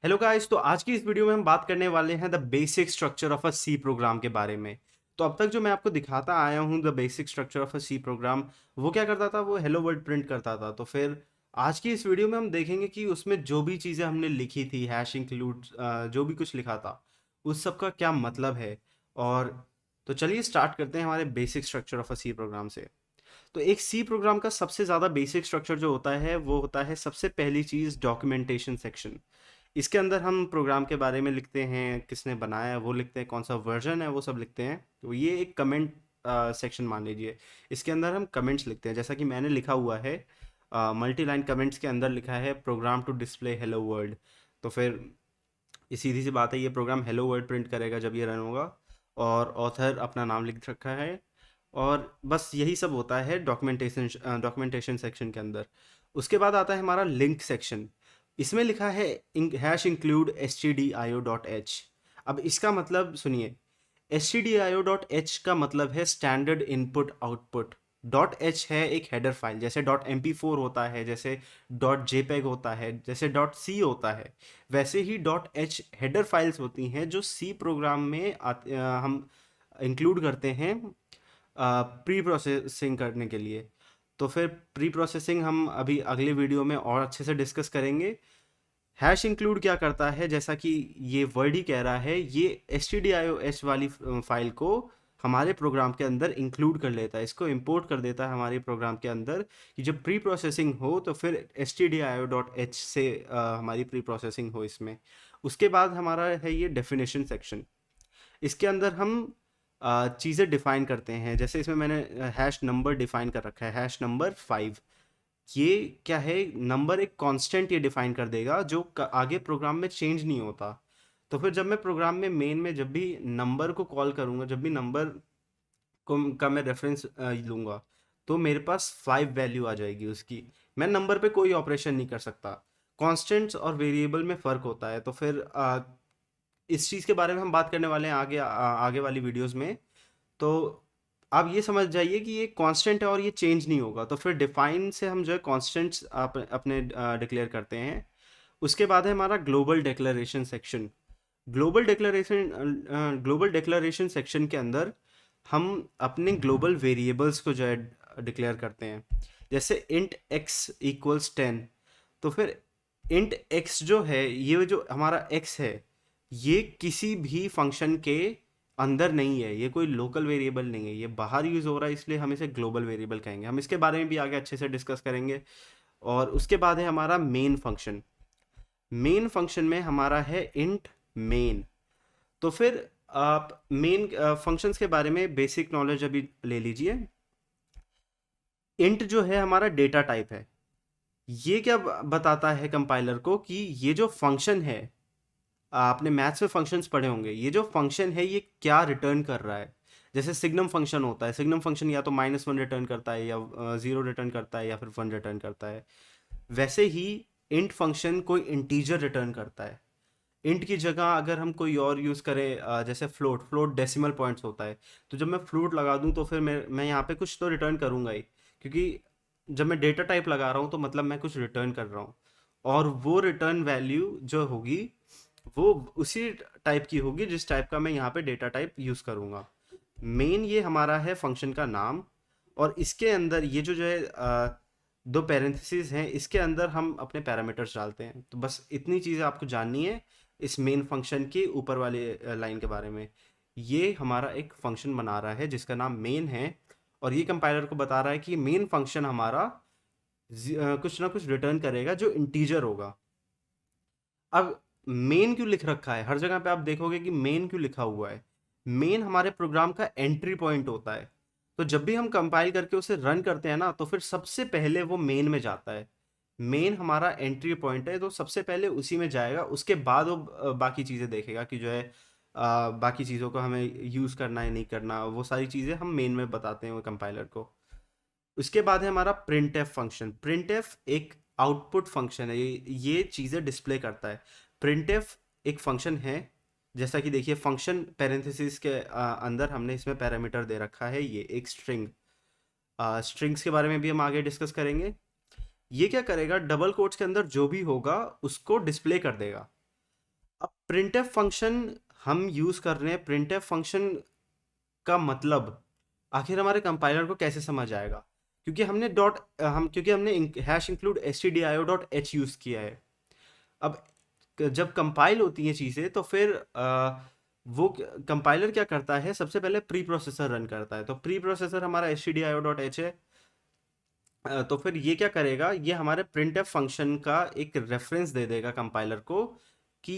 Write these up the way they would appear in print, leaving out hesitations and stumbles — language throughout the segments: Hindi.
हेलो गाइस, तो आज की इस वीडियो में हम बात करने वाले हैं the basic structure of a C program के बारे में। तो अब तक जो मैं आपको दिखाता आया हूँ the basic structure of a C program, वो क्या करता था, वो हेलो वर्ल्ड प्रिंट करता था। तो फिर आज की इस वीडियो में हम देखेंगे कि उसमें जो भी चीज़ें हमने लिखी थी, हैश इंक्लूड, जो भी कुछ लिखा था, उस सब का क्या मतलब है। और तो चलिए स्टार्ट करते हैं हमारे basic structure of a C program से। तो एक सी प्रोग्राम का सबसे ज़्यादा बेसिक स्ट्रक्चर जो होता है वो होता है सबसे पहली चीज़ डॉक्यूमेंटेशन सेक्शन। इसके अंदर हम प्रोग्राम के बारे में लिखते हैं, किसने बनाया है वो लिखते हैं, कौन सा वर्जन है वो सब लिखते हैं। तो ये एक कमेंट सेक्शन मान लीजिए। इसके अंदर हम कमेंट्स लिखते हैं, जैसा कि मैंने लिखा हुआ है। मल्टी लाइन कमेंट्स के अंदर लिखा है program to display hello world. तो फिर ये सीधी सी बात है, ये प्रोग्राम हेलो वर्ल्ड प्रिंट करेगा जब ये रन होगा। और ऑथर अपना नाम लिख रखा है। और बस यही सब होता है डॉक्यूमेंटेशन सेक्शन के अंदर। उसके बाद आता है हमारा लिंक सेक्शन। इसमें लिखा है hash include S T D I O dot H. अब इसका मतलब सुनिए, S T D I O dot H का मतलब है standard input output. Dot H है एक हेडर फाइल, जैसे डॉट एम पी फोर होता है, जैसे डॉट जेपेग होता है, जैसे डॉट सी होता है। वैसे ही डॉट एच हेडर फाइल्स होती हैं जो सी प्रोग्राम में हम इंक्लूड करते हैं प्री प्रोसेसिंग करने के लिए। तो फिर प्री प्रोसेसिंग हम अभी अगले वीडियो में और अच्छे से डिस्कस करेंगे। हैश इंक्लूड क्या करता है, जैसा कि ये वर्ड ही कह रहा है, ये S T D I O H वाली फाइल को हमारे प्रोग्राम के अंदर इंक्लूड कर लेता है, इसको इंपोर्ट कर देता है हमारे प्रोग्राम के अंदर। कि जब प्री प्रोसेसिंग हो तो फिर S T D I O dot H से हमारी प्री प्रोसेसिंग हो इसमें। उसके बाद हमारा है ये डेफिनेशन सेक्शन। इसके अंदर हम चीज़ें डिफाइन करते हैं, जैसे इसमें मैंने हैश नंबर डिफाइन कर रखा है, हैश नंबर 5। ये क्या है, नंबर एक कांस्टेंट ये डिफाइन कर देगा जो आगे प्रोग्राम में चेंज नहीं होता। तो फिर जब मैं प्रोग्राम में मेन में जब भी नंबर को कॉल करूँगा, जब भी नंबर को का मैं रेफरेंस लूँगा, तो मेरे पास 5 वैल्यू आ जाएगी उसकी। मैं नंबर पे कोई ऑपरेशन नहीं कर सकता। कांस्टेंट्स और वेरिएबल में फ़र्क होता है। तो फिर इस चीज़ के बारे में हम बात करने वाले हैं आगे वाली वीडियोस में। तो आप ये समझ जाइए कि ये कांस्टेंट है और ये चेंज नहीं होगा। तो फिर डिफाइन से हम जो है कांस्टेंट्स अपने डिक्लेयर करते हैं। उसके बाद है हमारा global declaration section. Global declaration section के अंदर हम अपने ग्लोबल वेरिएबल्स को जो है डिक्लेयर करते हैं। जैसे इंट एक्स इक्वल्स 10। तो फिर इंट एक्स जो है, ये जो हमारा एक्स है, ये किसी भी फंक्शन के अंदर नहीं है, ये कोई लोकल वेरिएबल नहीं है, ये बाहर यूज़ हो रहा है, इसलिए हम इसे ग्लोबल वेरिएबल कहेंगे। हम इसके बारे में भी आगे अच्छे से डिस्कस करेंगे। और उसके बाद है हमारा मेन फंक्शन। मेन फंक्शन में हमारा है इंट मेन। तो फिर आप मेन फंक्शंस के बारे में बेसिक नॉलेज अभी ले लीजिए। इंट जो है हमारा डेटा टाइप है। ये क्या बताता है कंपाइलर को कि ये जो फंक्शन है, आपने मैथ्स में फंक्शंस पढ़े होंगे, ये जो फंक्शन है ये क्या रिटर्न कर रहा है। जैसे सिग्नम फंक्शन होता है, सिग्नम फंक्शन या तो -1 रिटर्न करता है, या 0 रिटर्न करता है, या फिर 1 रिटर्न करता है। वैसे ही इंट फंक्शन कोई इंटीजर रिटर्न करता है। इंट की जगह अगर हम कोई और यूज़ करें, जैसे फ्लोट, फ्लोट डेसिमल पॉइंट्स होता है। तो जब मैं फ्लोट लगा दूं तो फिर मैं यहाँ पे कुछ तो रिटर्न करूँगा ही, क्योंकि जब मैं डेटा टाइप लगा रहा हूँ तो मतलब मैं कुछ रिटर्न कर रहा हूँ। और वो रिटर्न वैल्यू जो होगी वो उसी टाइप की होगी जिस टाइप का मैं यहाँ पे डेटा टाइप यूज़ करूँगा। मेन ये हमारा है फंक्शन का नाम। और इसके अंदर ये जो जो है दो पैरेंथेसिस हैं, इसके अंदर हम अपने पैरामीटर्स डालते हैं। तो बस इतनी चीज़ें आपको जाननी है इस मेन फंक्शन के ऊपर वाले लाइन के बारे में। ये हमारा एक फंक्शन बना रहा है जिसका नाम मेन है। और ये कंपाइलर को बता रहा है कि मेन फंक्शन हमारा कुछ ना कुछ रिटर्न करेगा जो इंटीजर होगा। अब मेन क्यों लिख रखा है, हर जगह पे आप देखोगे कि मेन क्यों लिखा हुआ है। मेन हमारे प्रोग्राम का एंट्री पॉइंट होता है। तो जब भी हम कंपाइल करके उसे रन करते हैं ना, तो फिर सबसे पहले वो मेन में जाता है। मेन हमारा एंट्री पॉइंट है, तो सबसे पहले उसी में जाएगा। उसके बाद वो बाकी चीज़ें देखेगा कि जो है बाकी चीज़ों को हमें यूज़ करना है नहीं करना, वो सारी चीज़ें हम मेन में बताते हैं वो कंपाइलर को। उसके बाद है हमारा print F function. Print F एक आउटपुट फंक्शन है, ये चीज़ें डिस्प्ले करता है। प्रिंट एफ एक फंक्शन है, जैसा कि देखिए फंक्शन पैरेंथेसिस के अंदर हमने इसमें पैरामीटर दे रखा है, ये एक स्ट्रिंग। स्ट्रिंग्स के बारे में भी हम आगे डिस्कस करेंगे। ये क्या करेगा, डबल कोट्स के अंदर जो भी होगा उसको डिस्प्ले कर देगा। अब printf फंक्शन हम यूज़ कर रहे हैं, printf फंक्शन का मतलब आखिर हमारे कंपाइलर को कैसे समझ आएगा, क्योंकि हमने हैश इंक्लूड stdio.h यूज़ किया है। अब जब कंपाइल होती हैं चीज़ें तो फिर वो कंपाइलर क्या करता है, सबसे पहले प्री प्रोसेसर रन करता है। तो प्री प्रोसेसर हमारा stdio.h है। तो फिर ये क्या करेगा, ये हमारे printf फंक्शन का एक रेफरेंस दे देगा कंपाइलर को कि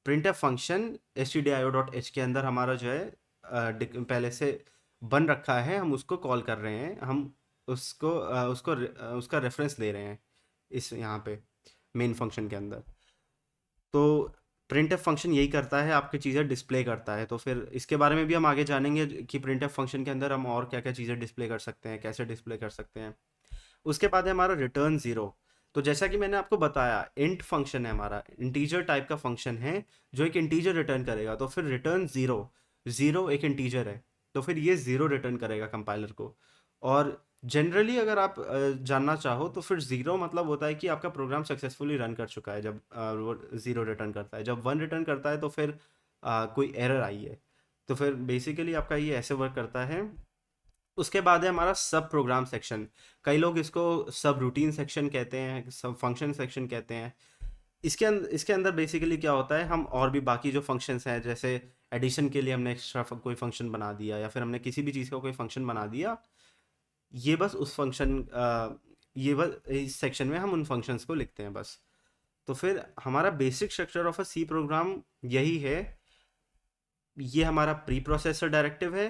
printf फंक्शन stdio.h के अंदर हमारा जो है पहले से बन रखा है, हम उसको कॉल कर रहे हैं, हम उसका रेफरेंस दे रहे हैं इस यहाँ पे मेन फंक्शन के अंदर। तो printf फंक्शन यही करता है, आपकी चीज़ें डिस्प्ले करता है। तो फिर इसके बारे में भी हम आगे जानेंगे कि printf फंक्शन के अंदर हम और क्या क्या चीज़ें डिस्प्ले कर सकते हैं, कैसे डिस्प्ले कर सकते हैं। उसके बाद है हमारा रिटर्न ज़ीरो। तो जैसा कि मैंने आपको बताया, इंट फंक्शन है हमारा, इंटीजर टाइप का फंक्शन है जो एक इंटीजर रिटर्न करेगा। तो फिर रिटर्न ज़ीरो, ज़ीरो एक इंटीजर है, तो फिर ये ज़ीरो रिटर्न करेगा कंपाइलर को। और जनरली अगर आप जानना चाहो तो फिर ज़ीरो मतलब होता है कि आपका प्रोग्राम सक्सेसफुली रन कर चुका है, जब वो ज़ीरो रिटर्न करता है। जब वन रिटर्न करता है तो फिर कोई एरर आई है। तो फिर बेसिकली आपका ये ऐसे वर्क करता है। उसके बाद है हमारा सब प्रोग्राम सेक्शन। कई लोग इसको सब रूटीन सेक्शन कहते हैं, सब फंक्शन सेक्शन कहते हैं। इसके अंदर बेसिकली क्या होता है, हम और भी बाकी जो फंक्शंस हैं, जैसे एडिशन के लिए हमने एक्स्ट्रा कोई फंक्शन बना दिया, या फिर हमने किसी भी चीज़ का कोई फंक्शन बना दिया, ये बस उस फंक्शन ये बस इस सेक्शन में हम उन फंक्शंस को लिखते हैं बस। तो फिर हमारा basic structure of a C program यही है। ये हमारा प्री प्रोसेसर डायरेक्टिव है।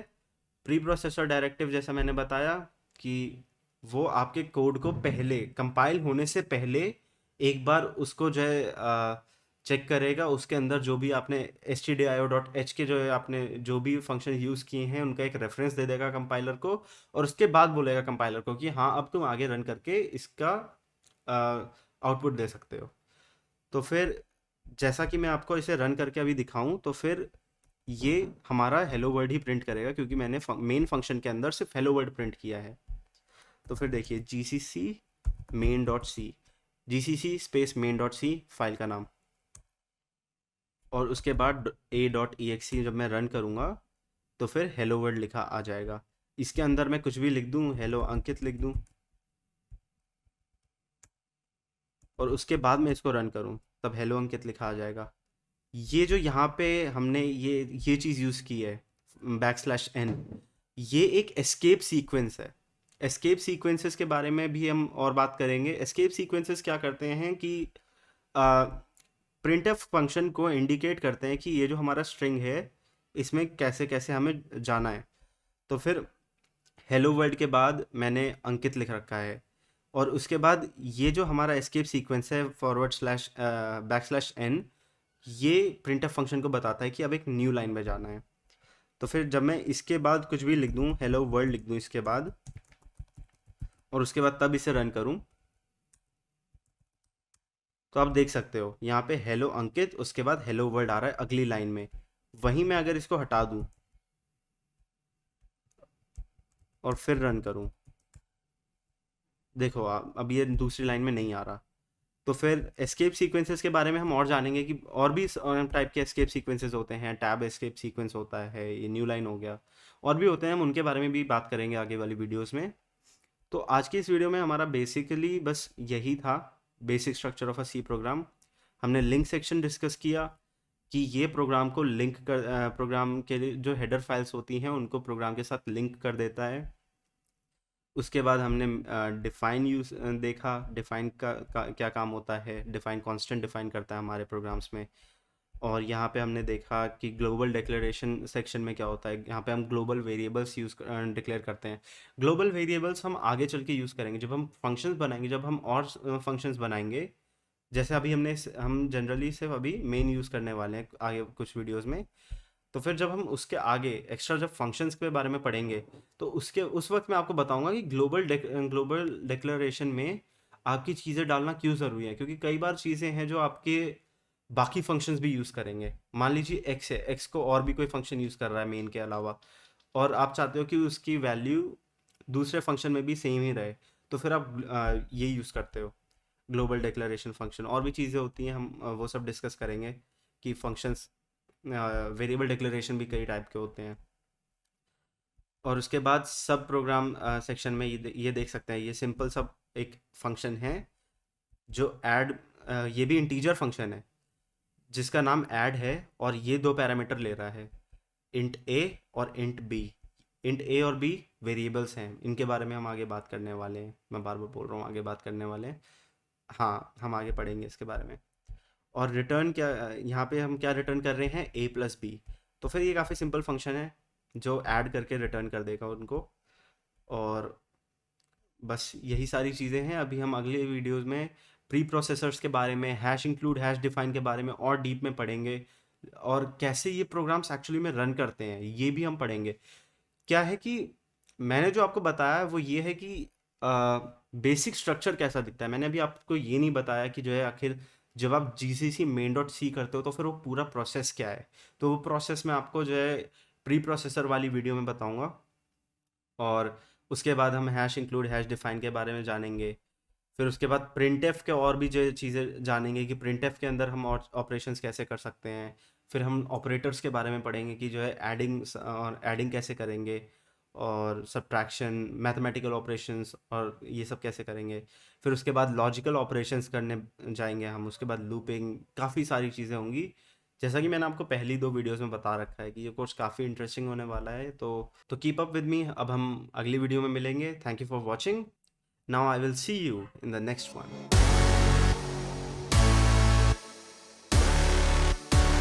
प्री प्रोसेसर डायरेक्टिव जैसा मैंने बताया कि वो आपके कोड को पहले कंपाइल होने से पहले एक बार उसको जो है चेक करेगा, उसके अंदर जो भी आपने stdio.h के जो है आपने जो भी फंक्शन यूज़ किए हैं उनका एक रेफरेंस दे देगा कंपाइलर को, और उसके बाद बोलेगा कंपाइलर को कि हाँ अब तुम आगे रन करके इसका आउटपुट दे सकते हो। तो फिर जैसा कि मैं आपको इसे रन करके अभी दिखाऊं, तो फिर ये हमारा हेलो वर्ल्ड ही प्रिंट करेगा, क्योंकि मैंने मेन फंक्शन के अंदर सिर्फ हेलो वर्ल्ड प्रिंट किया है। तो फिर देखिए gcc main dot C, gcc space main dot C file का नाम, और उसके बाद a.exe जब मैं रन करूँगा तो फिर हेलो वर्ल्ड लिखा आ जाएगा। इसके अंदर मैं कुछ भी लिख दूँ, हेलो अंकित लिख दूँ, और उसके बाद मैं इसको रन करूँ तब हेलो अंकित लिखा आ जाएगा। ये जो यहाँ पे हमने ये चीज़ यूज़ की है \n, ये एक एस्केप सीक्वेंस है। एस्केप सीक्वेंसेस के बारे में भी हम और बात करेंगे। एस्केप सीक्वेंसेस क्या करते हैं कि प्रिंटफ फंक्शन को इंडिकेट करते हैं कि ये जो हमारा स्ट्रिंग है इसमें कैसे कैसे हमें जाना है। तो फिर हेलो वर्ल्ड के बाद मैंने अंकित लिख रखा है, और उसके बाद ये जो हमारा एस्केप सीक्वेंस है \n, ये प्रिंटफ फंक्शन को बताता है कि अब एक न्यू लाइन में जाना है। तो फिर जब मैं इसके बाद कुछ भी लिख दूँ, हेलो वर्ल्ड लिख दूँ इसके बाद, और उसके बाद तब इसे रन करूँ, तो आप देख सकते हो यहाँ पे हेलो अंकित, उसके बाद हेलो वर्ल्ड आ रहा है अगली लाइन में। वहीं मैं अगर इसको हटा दूँ और फिर रन करूँ, देखो आप अब ये दूसरी लाइन में नहीं आ रहा। तो फिर एस्केप सीक्वेंसेस के बारे में हम और जानेंगे कि और भी टाइप के एस्केप सीक्वेंसेस होते हैं। टैब एस्केप सीक्वेंस होता है, ये न्यू लाइन हो गया, और भी होते हैं, हम उनके बारे में भी बात करेंगे आगे वाली वीडियोस में। तो आज की इस वीडियो में हमारा बेसिकली बस यही था, basic structure of a C program. हमने लिंक सेक्शन डिस्कस किया कि ये प्रोग्राम को लिंक कर प्रोग्राम के लिए जो हेडर फाइल्स होती हैं उनको प्रोग्राम के साथ लिंक कर देता है। उसके बाद हमने डिफ़ाइन यूज़ देखा, डिफ़ाइन का क्या काम होता है। डिफ़ाइन कांस्टेंट डिफ़ाइन करता है हमारे प्रोग्राम्स में। और यहाँ पे हमने देखा कि ग्लोबल डिक्लेरेशन सेक्शन में क्या होता है, यहाँ पे हम ग्लोबल वेरिएबल्स डिक्लेयर करते हैं। ग्लोबल वेरिएबल्स हम आगे चल के यूज़ करेंगे जब हम फंक्शंस बनाएंगे, जब हम और फंक्शंस बनाएंगे। जैसे अभी हम जनरली सिर्फ अभी मेन यूज़ करने वाले हैं आगे कुछ वीडियोज़ में। तो फिर जब हम उसके आगे एक्स्ट्रा जब फंक्शंस के बारे में पढ़ेंगे, तो उस वक्त मैं आपको बताऊंगा कि ग्लोबल डिक्लेरेशन में आपकी चीज़ें डालना क्यों ज़रूरी है। क्योंकि कई बार चीज़ें हैं जो आपके बाकी फंक्शंस भी यूज़ करेंगे। मान लीजिए एक्स है, एक्स को और भी कोई फंक्शन यूज़ कर रहा है मेन के अलावा, और आप चाहते हो कि उसकी वैल्यू दूसरे फंक्शन में भी सेम ही रहे, तो फिर आप ये यूज़ करते हो ग्लोबल डिक्लेरेशन फंक्शन। और भी चीज़ें होती हैं, हम वो सब डिस्कस करेंगे कि फंक्शंस वेरिएबल डिक्लेरेशन भी कई टाइप के होते हैं। और उसके बाद सब प्रोग्राम सेक्शन में ये देख सकते हैं, ये सिंपल सब एक फंक्शन है जो ऐड, ये भी इंटीजर फंक्शन है जिसका नाम ऐड है, और ये दो पैरामीटर ले रहा है, इंट ए और इंट बी। इंट ए और बी वेरिएबल्स हैं, इनके बारे में हम आगे बात करने वाले हैं, मैं बार बार बोल रहा हूँ आगे बात करने वाले हैं। हाँ, हम आगे पढ़ेंगे इसके बारे में। और रिटर्न क्या, यहाँ पे हम क्या रिटर्न कर रहे हैं, ए प्लस बी। तो फिर ये काफ़ी सिंपल फंक्शन है जो ऐड करके रिटर्न कर देगा उनको। और बस यही सारी चीज़ें हैं। अभी हम अगले वीडियोस में प्री प्रोसेसर्स के बारे में, हैश इंक्लूड हैश डिफाइन के बारे में और डीप में पढ़ेंगे, और कैसे ये प्रोग्राम्स एक्चुअली में रन करते हैं ये भी हम पढ़ेंगे। क्या है कि मैंने जो आपको बताया वो ये है कि बेसिक स्ट्रक्चर कैसा दिखता है। मैंने अभी आपको ये नहीं बताया कि जो है आखिर जब आप जीसीसी मेन डॉट सी करते हो तो फिर वो पूरा प्रोसेस क्या है। तो वो प्रोसेस मैं आपको जो है प्री प्रोसेसर वाली वीडियो में बताऊंगा। और उसके बाद हम हैश इंक्लूड हैश डिफाइन के बारे में जानेंगे। फिर उसके बाद प्रिंटफ के और भी जो चीज़ें जानेंगे कि प्रिंटफ के अंदर हम ऑपरेशंस कैसे कर सकते हैं। फिर हम ऑपरेटर्स के बारे में पढ़ेंगे कि जो है एडिंग और एडिंग कैसे करेंगे, और सब्ट्रैक्शन, मैथमेटिकल ऑपरेशंस और ये सब कैसे करेंगे। फिर उसके बाद लॉजिकल ऑपरेशंस करने जाएंगे हम। उसके बाद लूपिंग, काफ़ी सारी चीज़ें होंगी। जैसा कि मैंने आपको पहली दो वीडियोस में बता रखा है कि ये कोर्स काफ़ी इंटरेस्टिंग होने वाला है। तो कीप अप विद मी। अब हम अगली वीडियो में मिलेंगे। Thank you for watching. Now I will see you in the next one.